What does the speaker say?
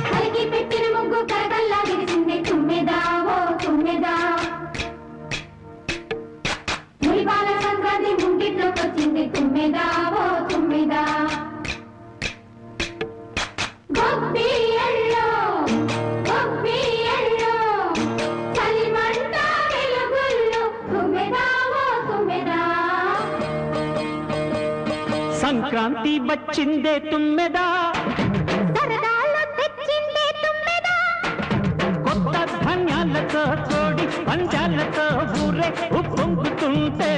కలిగి పెట్టిన ముగ్గు కరగల్లా విరిసింది తుమ్మెదా ఓ తుమ్మెదా మురిపాల సంక్రాంతి ముంగిట్లోకి వచ్చింది తుమ్మెదా ఓ తుమ్మెదా గొబ్బియల్లో గొబ్బియల్లో చలిమంట వెలుగుల్లో తుమ్మెదా ఓ తుమ్మెదా సంక్రాంతి వచ్చిందే తుమ్మెదా సరదాలు తెచ్చిందే తుమ్మెదా కొత్త ధాన్యాలతో కోడి పంచాలతో ఊరే ఉప్పొంగుతుంటే